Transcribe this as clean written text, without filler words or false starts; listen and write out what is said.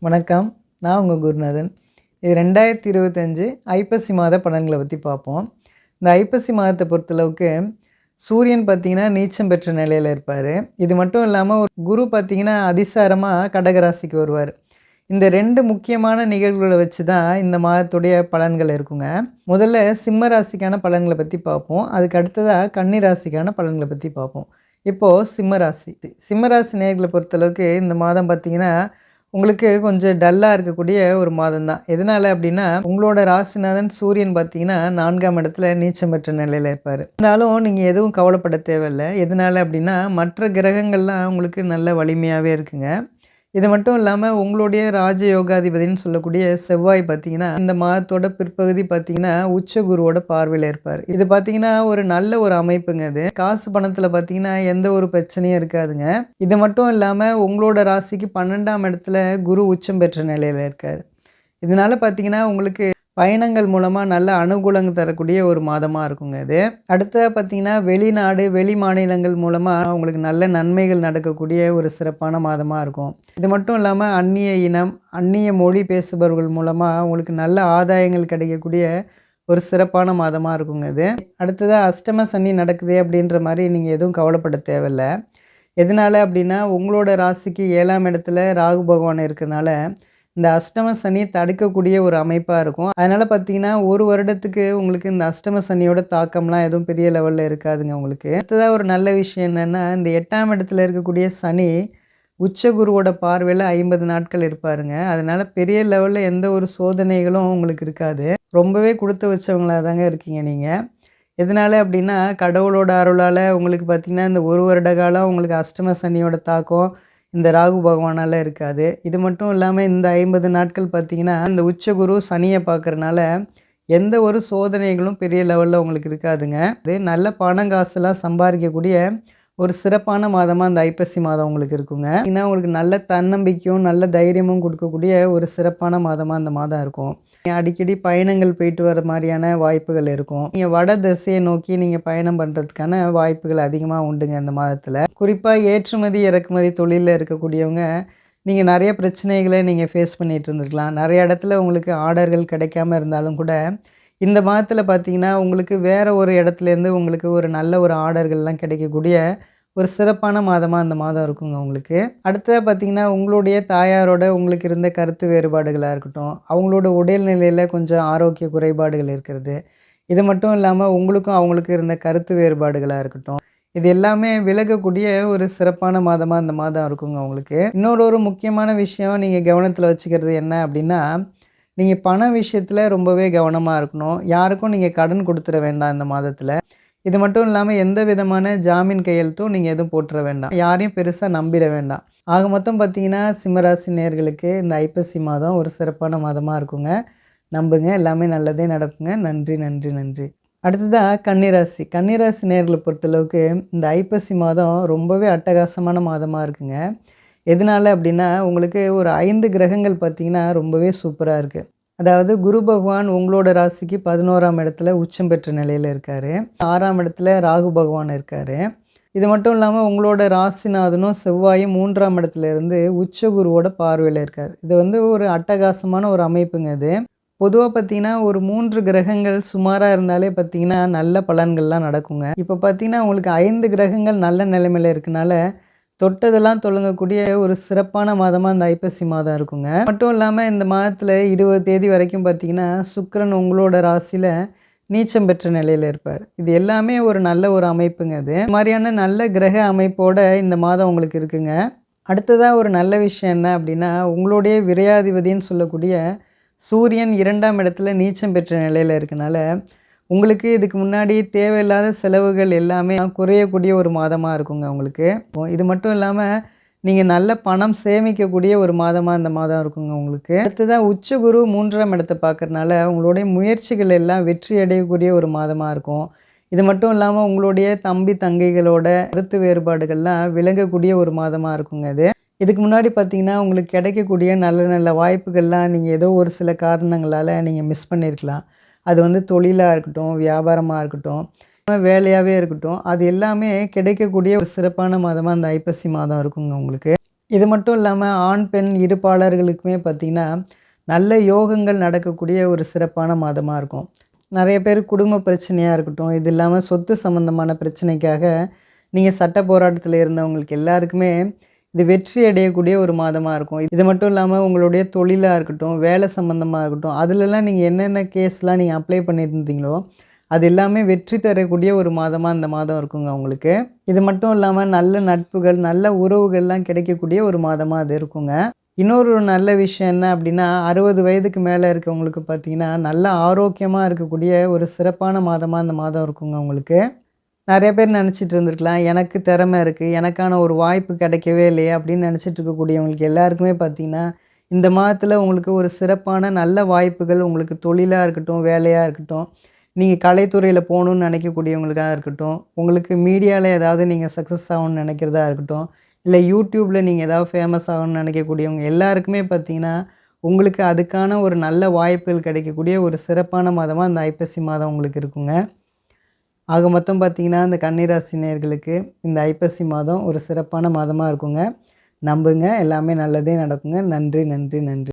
வணக்கம். நான் உங்கள் குருநாதன். இது 2025 ஐப்பசி மாத பலன்களை பற்றி பார்ப்போம். இந்த ஐப்பசி மாதத்தை பொறுத்தளவுக்கு சூரியன் பார்த்திங்கன்னா நீச்சம் பெற்ற நிலையில் இருப்பார். இது மட்டும் இல்லாமல் ஒரு குரு பார்த்திங்கன்னா அதிசாரமாக கடகராசிக்கு வருவார். இந்த 2 முக்கியமான நிகழ்வுகளை வச்சு தான் இந்த மாதத்துடைய பலன்கள் இருக்குங்க. முதல்ல சிம்ம ராசிக்கான பலன்களை பற்றி பார்ப்போம். அதுக்கு அடுத்ததாக கன்னி ராசிக்கான பலன்களை பற்றி பார்ப்போம். இப்போது சிம்மராசி நேயர்களை பொறுத்தளவுக்கு இந்த மாதம் பார்த்திங்கன்னா உங்களுக்கு கொஞ்சம் டல்லாக இருக்கக்கூடிய ஒரு மாதம் தான். எதனால் அப்படின்னா உங்களோட ராசிநாதன் சூரியன் பார்த்தீங்கன்னா 4ஆம் இடத்துல நீச்சம் பெற்ற நிலையில் இருப்பார். இருந்தாலும் நீங்கள் எதுவும் கவலைப்பட தேவையில்லை. எதனால் அப்படின்னா மற்ற கிரகங்கள்லாம் உங்களுக்கு நல்ல வலிமையாகவே இருக்குங்க. இது மட்டும் இல்லாமல் உங்களுடைய ராஜயோகாதிபதினு சொல்லக்கூடிய செவ்வாய் பார்த்திங்கன்னா இந்த மாதத்தோட பிற்பகுதி பார்த்திங்கன்னா உச்ச குருவோட பார்வையில் இருப்பார். இது பார்த்திங்கன்னா ஒரு நல்ல ஒரு அமைப்புங்க. அது காசு பணத்தில் பார்த்திங்கன்னா எந்த ஒரு பிரச்சனையும் இருக்காதுங்க. இது மட்டும் இல்லாமல் உங்களோட ராசிக்கு 12ஆம் இடத்துல குரு உச்சம் பெற்ற நிலையில் இருக்கார். இதனால் பார்த்திங்கன்னா உங்களுக்கு பயணங்கள் மூலமாக நல்ல அனுகூலங்கள் தரக்கூடிய ஒரு மாதமாக இருக்குங்க இது. அடுத்த பார்த்திங்கன்னா வெளிநாடு வெளி மாநிலங்கள் மூலமாக உங்களுக்கு நல்ல நன்மைகள் நடக்கக்கூடிய ஒரு சிறப்பான மாதமாக இருக்கும். இது மட்டும் இல்லாமல் அந்நிய இனம் அந்நிய மொழி பேசுபவர்கள் மூலமாக உங்களுக்கு நல்ல ஆதாயங்கள் கிடைக்கக்கூடிய ஒரு சிறப்பான மாதமாக இருக்குங்க இது. அடுத்ததாக அஷ்டம சனி நடக்குது அப்படின்ற மாதிரி நீங்கள் எதுவும் கவலைப்பட தேவையில்லை. எதனால் அப்படின்னா உங்களோட ராசிக்கு 7ஆம் இடத்துல ராகு பகவான் இருக்கிறனால இந்த அஷ்டம சனி தடுக்கக்கூடிய ஒரு அமைப்பாக இருக்கும். அதனால் பார்த்திங்கன்னா ஒரு வருடத்துக்கு உங்களுக்கு இந்த அஷ்டம சனியோட தாக்கம்லாம் எதுவும் பெரிய லெவலில் இருக்காதுங்க உங்களுக்கு. அடுத்ததாக ஒரு நல்ல விஷயம் என்னென்னா இந்த 8ஆம் இடத்துல இருக்கக்கூடிய சனி உச்சகுருவோட பார்வையில் 50 நாட்கள் இருப்பாருங்க. அதனால் பெரிய லெவலில் எந்த ஒரு சோதனைகளும் உங்களுக்கு இருக்காது. ரொம்பவே கொடுத்து வச்சவங்களாக தாங்க இருக்கீங்க நீங்கள். எதனால் அப்படின்னா கடவுளோட அருளால் உங்களுக்கு பார்த்திங்கன்னா இந்த ஒரு வருட காலம் உங்களுக்கு அஷ்டம சனியோட தாக்கம் இந்த ராகு பகவானால் இருக்காது. இது மட்டும் இல்லாமல் இந்த 50 நாட்கள் பார்த்திங்கன்னா இந்த உச்சகுரு சனியை பார்க்குறனால எந்த ஒரு சோதனைகளும் பெரிய லெவலில் உங்களுக்கு இருக்காதுங்க. இது நல்ல பணம் காசுலாம் சம்பாதிக்கக்கூடிய ஒரு சிறப்பான மாதமாக இந்த ஐப்பசி மாதம் உங்களுக்கு இருக்குங்க. ஏன்னா உங்களுக்கு நல்ல தன்னம்பிக்கையும் நல்ல தைரியமும் கொடுக்கக்கூடிய ஒரு சிறப்பான மாதமாக இந்த மாதம் இருக்கும். அடிக்கடி பயணங்கள் போயிட்டு வர மாதிரியான வாய்ப்புகள் இருக்கும். நீங்கள் வட திசையை நோக்கி நீங்கள் பயணம் பண்ணுறதுக்கான வாய்ப்புகள் அதிகமாக உண்டுங்க இந்த மாதத்தில். குறிப்பாக ஏற்றுமதி இறக்குமதி தொழிலில் இருக்கக்கூடியவங்க நீங்கள் நிறைய பிரச்சனைகளை நீங்கள் ஃபேஸ் பண்ணிகிட்டு இருந்துருக்கலாம். நிறைய இடத்துல உங்களுக்கு ஆர்டர்கள் கிடைக்காம இருந்தாலும் கூட இந்த மாதத்தில் பார்த்திங்கன்னா உங்களுக்கு வேறு ஒரு இடத்துலேருந்து உங்களுக்கு ஒரு நல்ல ஒரு ஆர்டர்கள்லாம் கிடைக்கக்கூடிய ஒரு சிறப்பான மாதமாக அந்த மாதம் இருக்குங்க உங்களுக்கு. அடுத்ததாக பார்த்திங்கன்னா உங்களுடைய தாயாரோட உங்களுக்கு இருந்த கருத்து வேறுபாடுகளாக இருக்கட்டும், அவங்களோட உடல்நிலையில் கொஞ்சம் ஆரோக்கிய குறைபாடுகள் இருக்கிறது, இது மட்டும் இல்லாமல் உங்களுக்கும் அவங்களுக்கு இருந்த கருத்து வேறுபாடுகளாக இருக்கட்டும், இது எல்லாமே விலகக்கூடிய ஒரு சிறப்பான மாதமாக அந்த மாதம் இருக்குங்க உங்களுக்கு. இன்னொரு முக்கியமான விஷயம் நீங்கள் கவனத்தில் வச்சுக்கிறது என்ன அப்படின்னா நீங்கள் பண விஷயத்தில் ரொம்பவே கவனமாக இருக்கணும். யாருக்கும் நீங்கள் கடன் கொடுத்துட வேண்டாம் இந்த மாதத்தில். இது மட்டும் இல்லாமல் எந்த விதமான ஜாமீன் கையெழுத்தும் நீங்கள் எதுவும் போட்டுற வேண்டாம். யாரையும் பெருசாக நம்பிட வேண்டாம். ஆக மொத்தம் பார்த்திங்கன்னா சிம்மராசி நேயர்களுக்கு இந்த ஐப்பசி மாதம் ஒரு சிறப்பான மாதமாக இருக்குங்க. நம்புங்க, எல்லாமே நல்லதே நடக்குங்க. நன்றி நன்றி நன்றி. அடுத்ததாக கன்னிராசி நேயர்களை பொறுத்தளவுக்கு இந்த ஐப்பசி மாதம் ரொம்பவே அட்டகாசமான மாதமாக இருக்குங்க. எதனால் அப்படின்னா உங்களுக்கு ஒரு 5 கிரகங்கள் பார்த்திங்கன்னா ரொம்பவே சூப்பராக இருக்குது. அதாவது குரு பகவான் உங்களோட ராசிக்கு 11ஆம் இடத்துல உச்சம் பெற்ற நிலையில் இருக்கார். 6ஆம் இடத்துல ராகு பகவான் இருக்கார். இது மட்டும் இல்லாமல் உங்களோட ராசிநாதனும் செவ்வாயும் 3ஆம் இடத்துல இருந்து உச்ச குருவோட பார்வையில் இருக்கார். இது ஒரு அட்டகாசமான ஒரு அமைப்புங்க. இது பொதுவாக பார்த்திங்கன்னா ஒரு 3 கிரகங்கள் சுமாராக இருந்தாலே பார்த்திங்கன்னா நல்ல பலன்கள்லாம் நடக்குங்க. இப்போ பார்த்திங்கன்னா உங்களுக்கு 5 கிரகங்கள் நல்ல நிலைமையில் இருக்கனால தொட்டதெல்லாம் தொடங்கக்கூடிய ஒரு சிறப்பான மாதமாக இந்த ஐப்பசி மாதம் இருக்குங்க. மட்டும் இல்லாமல் இந்த மாதத்தில் 20 தேதி வரைக்கும் பார்த்திங்கன்னா சுக்கிரன் உங்களோட ராசியில் நீச்சம் பெற்ற நிலையில் இருப்பார். இது எல்லாமே ஒரு நல்ல ஒரு அமைப்புங்க. இது மாதிரியான நல்ல கிரக அமைப்போடு இந்த மாதம் உங்களுக்கு இருக்குங்க. அடுத்ததாக ஒரு நல்ல விஷயம் என்ன அப்படின்னா உங்களுடைய விரையாதிபதின்னு சொல்லக்கூடிய சூரியன் 2ஆம் இடத்துல நீச்சம் பெற்ற நிலையில் இருக்கனால உங்களுக்கு இதுக்கு முன்னாடி தேவையில்லாத செலவுகள் எல்லாமே குறையக்கூடிய ஒரு மாதமாக இருக்குங்க உங்களுக்கு. இது மட்டும் இல்லாமல் நீங்கள் நல்ல பணம் சேமிக்கக்கூடிய ஒரு மாதமாக இந்த மாதம் இருக்குங்க உங்களுக்கு. அடுத்ததாக உச்சகுரு 3ஆம் இடத்தை பார்க்குறதுனால உங்களுடைய முயற்சிகள் எல்லாம் வெற்றி அடையக்கூடிய ஒரு மாதமாக இருக்கும். இது மட்டும் இல்லாமல் உங்களுடைய தம்பி தங்கைகளோட கருத்து வேறுபாடுகள்லாம் விளங்கக்கூடிய ஒரு மாதமாக இருக்குங்க இது. இதுக்கு முன்னாடி பார்த்திங்கன்னா உங்களுக்கு கிடைக்கக்கூடிய நல்ல நல்ல வாய்ப்புகள்லாம் நீங்கள் ஏதோ ஒரு சில காரணங்களால் நீங்கள் மிஸ் பண்ணியிருக்கலாம். அது தொழிலாக இருக்கட்டும், வியாபாரமாக இருக்கட்டும், வேலையாகவே இருக்கட்டும், அது எல்லாமே கிடைக்கக்கூடிய ஒரு சிறப்பான மாதமாக அந்த ஐப்பசி மாதம் இருக்குங்க உங்களுக்கு. இது மட்டும் இல்லாமல் ஆண் பெண் இருபாலர்களுக்குமே பார்த்திங்கன்னா நல்ல யோகங்கள் நடக்கக்கூடிய ஒரு சிறப்பான மாதமாக இருக்கும். நிறைய பேர் குடும்ப பிரச்சனையாக இருக்கட்டும், இது இல்லாமல் சொத்து சம்மந்தமான பிரச்சனைக்காக நீங்கள் சட்ட போராட்டத்தில் இருந்தவங்களுக்கு எல்லாருக்குமே இது வெற்றி அடையக்கூடிய ஒரு மாதமாக இருக்கும். இது மட்டும் இல்லாமல் உங்களுடைய தொழிலாக இருக்கட்டும், வேலை சம்மந்தமாக இருக்கட்டும், அதிலெல்லாம் நீங்கள் என்னென்ன கேஸ்லாம் நீங்கள் அப்ளை பண்ணியிருந்தீங்களோ அது எல்லாமே வெற்றி தரக்கூடிய ஒரு மாதமாக இந்த மாதம் இருக்குங்க உங்களுக்கு. இது மட்டும் இல்லாமல் நல்ல நட்புகள், நல்ல உறவுகள்லாம் கிடைக்கக்கூடிய ஒரு மாதமாக அது இருக்குங்க. இன்னொரு நல்ல விஷயம் என்ன அப்படின்னா, 60 வயதுக்கு மேலே இருக்கவங்களுக்கு பார்த்தீங்கன்னா, நல்ல ஆரோக்கியமாக இருக்கக்கூடிய ஒரு சிறப்பான மாதமாக இந்த மாதம் இருக்குங்க உங்களுக்கு. நெறைய பேர் நெனச்சிட்டு இருந்திருக்கலாம், எனக்கு திறமை இருக்குது, எனக்கான ஒரு வாய்ப்பு கிடைக்கவே இல்லையே அப்படின்னு நெனச்சிட்டு இருக்கக்கூடியவங்களுக்கு எல்லாருக்குமே பார்த்தீங்கன்னா, இந்த மாதத்தில் உங்களுக்கு ஒரு சிறப்பான நல்ல வாய்ப்புகள் உங்களுக்கு தொழிலா இருக்கட்டும், வேலையா இருக்கட்டும், நீங்கள் கலைத்துறையில் போகணுன்னு நினைக்கக்கூடியவங்களுக்கா இருக்கட்டும், உங்களுக்கு மீடியாவில் ஏதாவது நீங்கள் சக்ஸஸ் ஆகணும்னு நினைக்கிறதா இருக்கட்டும், இல்லை யூடியூப்பில் நீங்கள் ஏதாவது ஃபேமஸ் ஆகணும்னு நினைக்கக்கூடியவங்க எல்லாருக்குமே பார்த்தீங்கன்னா, உங்களுக்கு அதுக்கான ஒரு நல்ல வாய்ப்புகள் கிடைக்கக்கூடிய ஒரு சிறப்பான மாதமாக இந்த ஐப்பசி மாதம் உங்களுக்கு இருக்குங்க. ஆக மொத்தம் பார்த்தீங்கன்னா, இந்த கன்னிராசி நேயர்களுக்கு இந்த ஐப்பசி மாதம் ஒரு சிறப்பான மாதமாக இருக்குங்க. நம்புங்க, எல்லாமே நல்லதே நடக்குங்க. நன்றி, நன்றி, நன்றி.